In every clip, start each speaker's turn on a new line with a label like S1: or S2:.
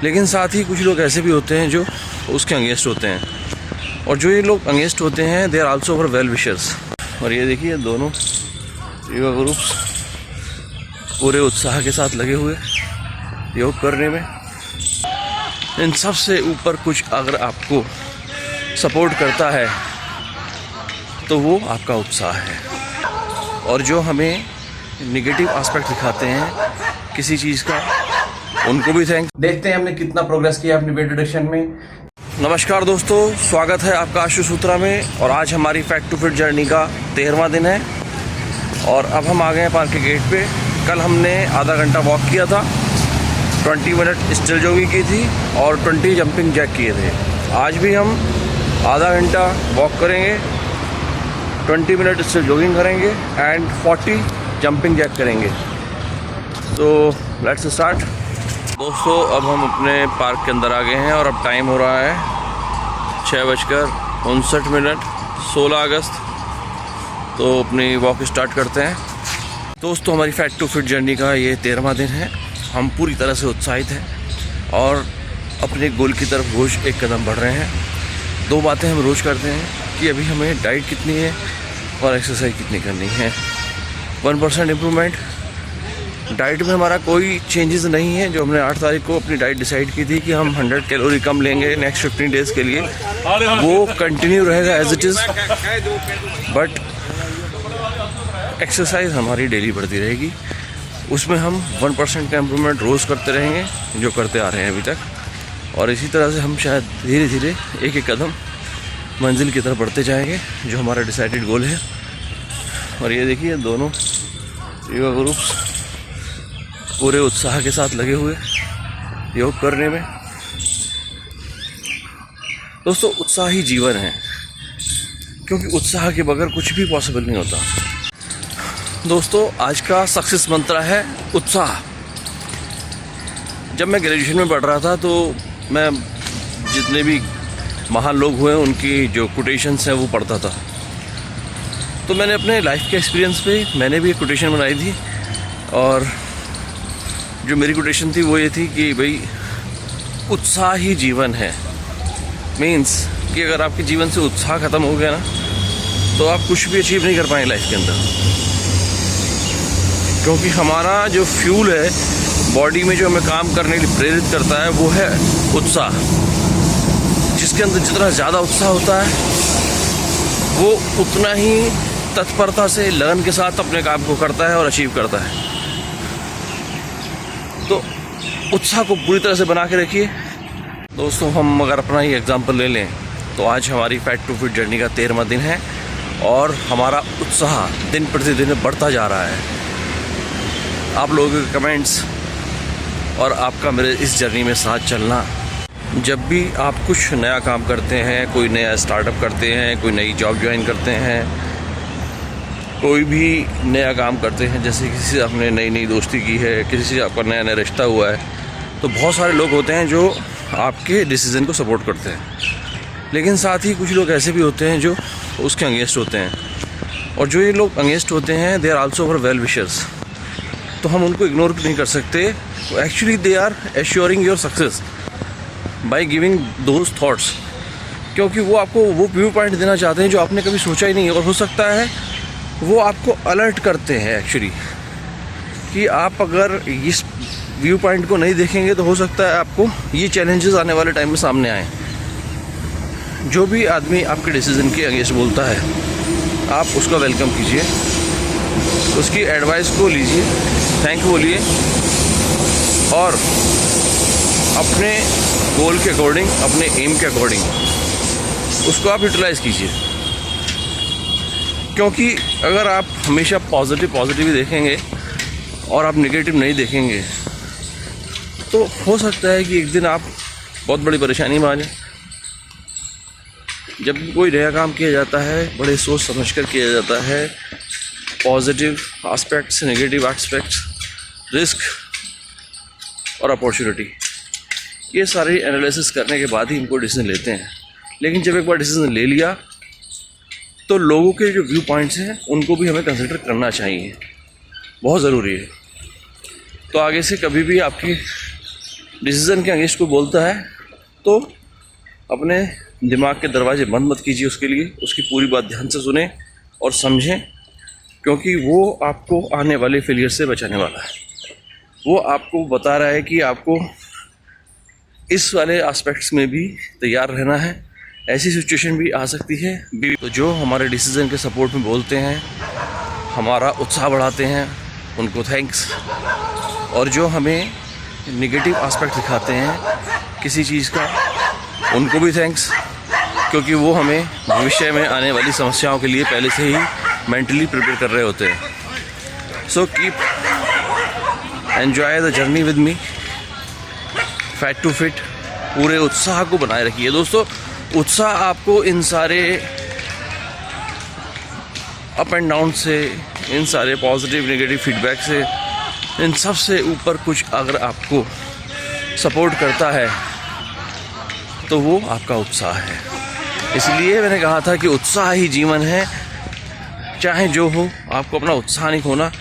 S1: लेकिन साथ ही कुछ लोग ऐसे भी होते हैं जो उसके अगेंस्ट होते हैं, और जो ये लोग अगेंस्ट होते हैं they are also our well wishers. और ये देखिए दोनों योगा ग्रुप्स पूरे उत्साह के साथ लगे हुए योग करने में। इन सब से ऊपर कुछ अगर आपको सपोर्ट करता है तो वो आपका उत्साह है। और जो हमें नेगेटिव एस्पेक्ट दिखाते हैं किसी चीज़ का, उनको भी थैंक्स। देखते हैं हमने कितना प्रोग्रेस किया अपनी वेट रिडक्शन में। नमस्कार दोस्तों, स्वागत है आपका आशु सूत्रा में। और आज हमारी फैट टू फिट जर्नी का 13वां दिन है और अब हम आ गए हैं पार्क के गेट पे। कल हमने आधा घंटा वॉक किया था, 20 मिनट स्टिल जॉगिंग की थी और 20 जंपिंग जैक किए थे। आज भी हम आधा घंटा वॉक करेंगे, 20 मिनट स्टिल जॉगिंग करेंगे एंड 40 जंपिंग जैक करेंगे। तो लेट्स स्टार्ट। दोस्तों अब हम अपने पार्क के अंदर आ गए हैं और अब टाइम हो रहा है 6:59, 16 अगस्त। तो अपनी वॉक स्टार्ट करते हैं। दोस्तों हमारी फैट टू फिट जर्नी का ये 13वां दिन है। हम पूरी तरह से उत्साहित हैं और अपने गोल की तरफ रोज़ एक कदम बढ़ रहे हैं। दो बातें हम रोज़ करते हैं कि अभी हमें डाइट कितनी है और एक्सरसाइज कितनी करनी है। 1% इम्प्रूवमेंट। डाइट में हमारा कोई चेंजेस नहीं है। जो हमने 8 तारीख को अपनी डाइट डिसाइड की थी कि हम 100 कैलोरी कम लेंगे नेक्स्ट 15 डेज़ के लिए, वो कंटिन्यू रहेगा as it is. But exercise हमारी डेली बढ़ती रहेगी। उसमें हम 1% का इम्प्रूवमेंट रोज़ करते रहेंगे, जो करते आ रहे हैं अभी तक। और इसी तरह से हम शायद धीरे धीरे एक एक कदम मंजिल की तरफ बढ़ते जाएंगे, जो हमारा डिसाइडेड गोल है। और ये देखिए दोनों योगा ग्रुप्स पूरे उत्साह के साथ लगे हुए योग करने में। दोस्तों उत्साह ही जीवन है, क्योंकि उत्साह के बगैर कुछ भी पॉसिबल नहीं होता। दोस्तों आज का सक्सेस मंत्र है उत्साह। जब मैं ग्रेजुएशन में पढ़ रहा था तो मैं जितने भी महान लोग हुए उनकी जो कोटेशंस हैं वो पढ़ता था। तो मैंने अपने लाइफ के एक्सपीरियंस पे मैंने भी एक कोटेशन बनाई थी, और जो मेरी कोटेशन थी वो ये थी कि भाई उत्साह ही जीवन है। मीन्स कि अगर आपके जीवन से उत्साह ख़त्म हो गया ना तो आप कुछ भी अचीव नहीं कर पाएंगे लाइफ के अंदर। क्योंकि हमारा जो फ्यूल है बॉडी में, जो हमें काम करने के लिए प्रेरित करता है, वो है उत्साह। जिसके अंदर जितना ज़्यादा उत्साह होता है वो उतना ही तत्परता से लगन के साथ अपने काम को करता है और अचीव करता है। तो उत्साह को पूरी तरह से बना के रखिए। दोस्तों हम अगर अपना ही एग्जांपल ले लें तो आज हमारी फैट टू फिट जर्नी का 13वां दिन है और हमारा उत्साह दिन प्रतिदिन बढ़ता जा रहा है। आप लोगों के कमेंट्स और आपका मेरे इस जर्नी में साथ चलना। जब भी आप कुछ नया काम करते हैं, कोई नया स्टार्टअप करते हैं, कोई नई जॉब ज्वाइन करते हैं, कोई भी नया काम करते हैं, जैसे किसी से आपने नई दोस्ती की है, किसी से आपका नया रिश्ता हुआ है, तो बहुत सारे लोग होते हैं जो आपके डिसीज़न को सपोर्ट करते हैं। लेकिन साथ ही कुछ लोग ऐसे भी होते हैं जो उसके अगेंस्ट होते हैं, और जो ये लोग अगेंस्ट होते हैं they are also our well wishers. तो हम उनको इग्नोर नहीं कर सकते। Actually they are assuring your success by giving those thoughts, क्योंकि वो आपको वो व्यू पॉइंट देना चाहते हैं जो आपने कभी सोचा ही नहीं है। और हो सकता है वो आपको अलर्ट करते हैं एक्चुअली कि आप अगर इस व्यू पॉइंट को नहीं देखेंगे तो हो सकता है आपको ये चैलेंजेस आने वाले टाइम में सामने आएँ। जो भी आदमी आपके डिसीज़न के अगेंस्ट बोलता है आप उसका वेलकम कीजिए, उसकी एडवाइस को लीजिए, थैंक यू बोलिए और अपने गोल के अकॉर्डिंग, अपने एम के अकॉर्डिंग उसको आप यूटिलाइज़ कीजिए। क्योंकि अगर आप हमेशा पॉजिटिव ही देखेंगे और आप नेगेटिव नहीं देखेंगे तो हो सकता है कि एक दिन आप बहुत बड़ी परेशानी में आ जाए। जब भी कोई नया काम किया जाता है बड़े सोच समझ कर किया जाता है। Positive aspects, negative aspects, risk और अपॉर्चुनिटी, ये सारी एनालिसिस करने के बाद ही इनको डिसीजन लेते हैं। लेकिन जब एक बार डिसीजन ले लिया तो लोगों के जो व्यू पॉइंट्स हैं उनको भी हमें कंसिडर करना चाहिए, बहुत ज़रूरी है। तो आगे से कभी भी आपकी डिसीज़न के अगेंस्ट को बोलता है तो अपने दिमाग के दरवाजे बंद मत कीजिए उसके लिए, उसकी पूरी बात ध्यान से सुने और समझें, क्योंकि वो आपको आने वाले फेलियर से बचाने वाला है। वो आपको बता रहा है कि आपको इस वाले एस्पेक्ट्स में भी तैयार रहना है, ऐसी सिचुएशन भी आ सकती है। तो जो हमारे डिसीज़न के सपोर्ट में बोलते हैं, हमारा उत्साह बढ़ाते हैं, उनको थैंक्स। और जो हमें नेगेटिव एस्पेक्ट दिखाते हैं किसी चीज़ का, उनको भी थैंक्स, क्योंकि वो हमें भविष्य में आने वाली समस्याओं के लिए पहले से ही मेंटली प्रिपेयर कर रहे होते हैं। So keep enjoy the journey with me, fat to fit. पूरे उत्साह को बनाए रखिए दोस्तों। उत्साह आपको इन सारे अप एंड डाउन से, इन सारे पॉजिटिव नेगेटिव फीडबैक से, इन सब से ऊपर कुछ अगर आपको सपोर्ट करता है तो वो आपका उत्साह है। इसलिए मैंने कहा था कि उत्साह ही जीवन है। चाहे जो हो, आपको अपना उत्साह नहीं खोना।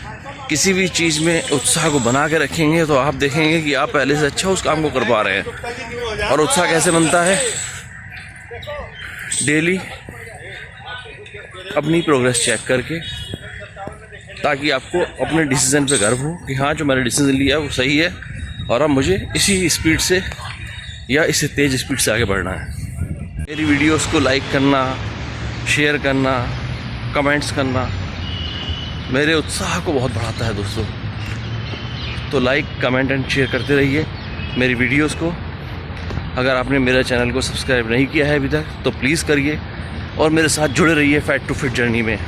S1: किसी भी चीज़ में उत्साह को बना के रखेंगे तो आप देखेंगे कि आप पहले से अच्छा उस काम को कर पा रहे हैं। और उत्साह कैसे बनता है? डेली अपनी प्रोग्रेस चेक करके, ताकि आपको अपने डिसीज़न पे गर्व हो कि हाँ, जो मैंने डिसीज़न लिया है वो सही है और अब मुझे इसी स्पीड से या इससे तेज़ स्पीड से आगे बढ़ना है। मेरी वीडियोस को लाइक करना, शेयर करना, कमेंट्स करना मेरे उत्साह को बहुत बढ़ाता है दोस्तों। तो लाइक, कमेंट एंड शेयर करते रहिए मेरी वीडियोस को। अगर आपने मेरा चैनल को सब्सक्राइब नहीं किया है अभी तक तो प्लीज़ करिए और मेरे साथ जुड़े रहिए फैट टू फिट जर्नी में।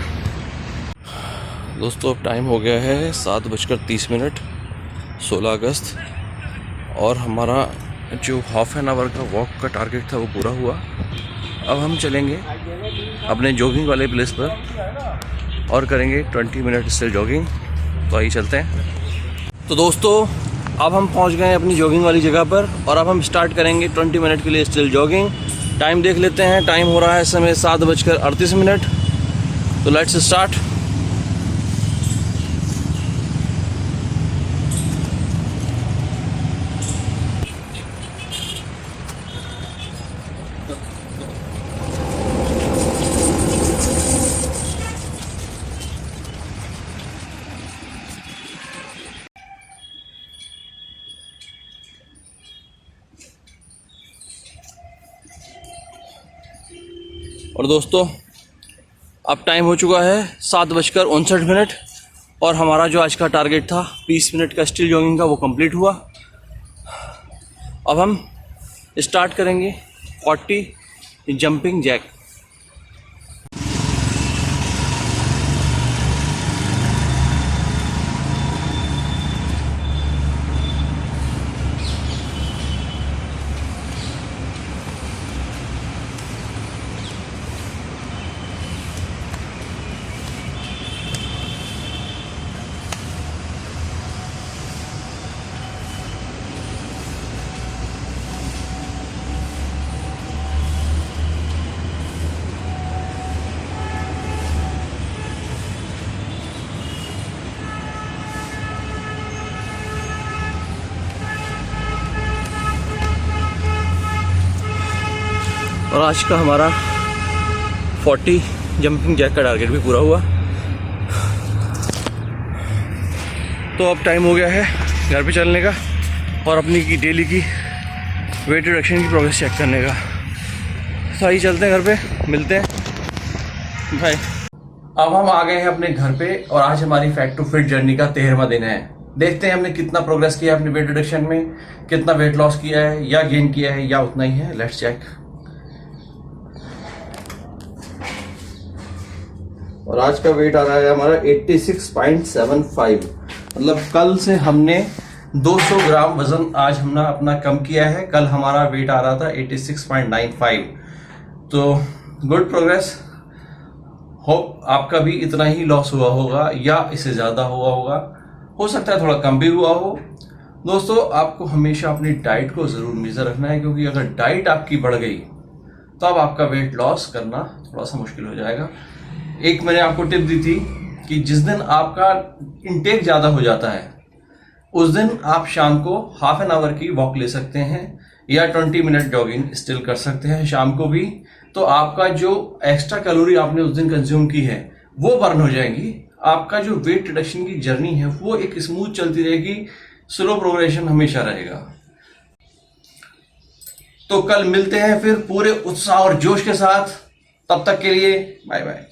S1: दोस्तों अब टाइम हो गया है 7:30, 16 अगस्त, और हमारा जो हाफ एन आवर का वॉक का टारगेट था वो पूरा हुआ। अब हम चलेंगे अपने जॉगिंग वाले प्लेस पर और करेंगे 20 मिनट स्टिल जॉगिंग। तो आइए चलते हैं। तो दोस्तों अब हम पहुंच गए हैं अपनी जॉगिंग वाली जगह पर और अब हम स्टार्ट करेंगे 20 मिनट के लिए स्टिल जॉगिंग। टाइम देख लेते हैं। टाइम हो रहा है इस समय 7:38। तो लेट्स स्टार्ट। और दोस्तों अब टाइम हो चुका है 7:59 और हमारा जो आज का टारगेट था 20 मिनट का स्टिल जॉगिंग का वो कंप्लीट हुआ। अब हम स्टार्ट करेंगे 40 जंपिंग जैक। और आज का हमारा 40 जंपिंग जैक का टारगेट भी पूरा हुआ। तो अब टाइम हो गया है घर पे चलने का और अपनी की डेली की वेट रिडक्शन की प्रोग्रेस चेक करने का। तो आइए चलते हैं घर पे, मिलते हैं भाई। अब हम आ गए हैं अपने घर पे और आज हमारी फैट टू फिट जर्नी का 13वां दिन है। देखते हैं हमने कितना प्रोग्रेस किया है अपनी वेट रिडक्शन में, कितना वेट लॉस किया है या गेन किया है या उतना ही है। Let's check. और आज का वेट आ रहा है हमारा 86.75। मतलब कल से हमने 200 ग्राम वजन आज हमने अपना कम किया है। कल हमारा वेट आ रहा था 86.95। तो गुड प्रोग्रेस। होप आपका भी इतना ही लॉस हुआ होगा या इससे ज़्यादा हुआ होगा, हो सकता है थोड़ा कम भी हुआ हो। दोस्तों आपको हमेशा अपनी डाइट को ज़रूर मेजर रखना है, क्योंकि अगर डाइट आपकी बढ़ गई तो अब आपका वेट लॉस करना थोड़ा सा मुश्किल हो जाएगा। एक मैंने आपको टिप दी थी कि जिस दिन आपका इंटेक ज़्यादा हो जाता है उस दिन आप शाम को हाफ एन आवर की वॉक ले सकते हैं या 20 मिनट जॉगिंग स्टिल कर सकते हैं शाम को भी। तो आपका जो एक्स्ट्रा कैलोरी आपने उस दिन कंज्यूम की है वो बर्न हो जाएंगी। आपका जो वेट रिडक्शन की जर्नी है वो एक स्मूथ चलती रहेगी, स्लो प्रोग्रेशन हमेशा रहेगा। तो कल मिलते हैं फिर पूरे उत्साह और जोश के साथ। तब तक के लिए बाय बाय।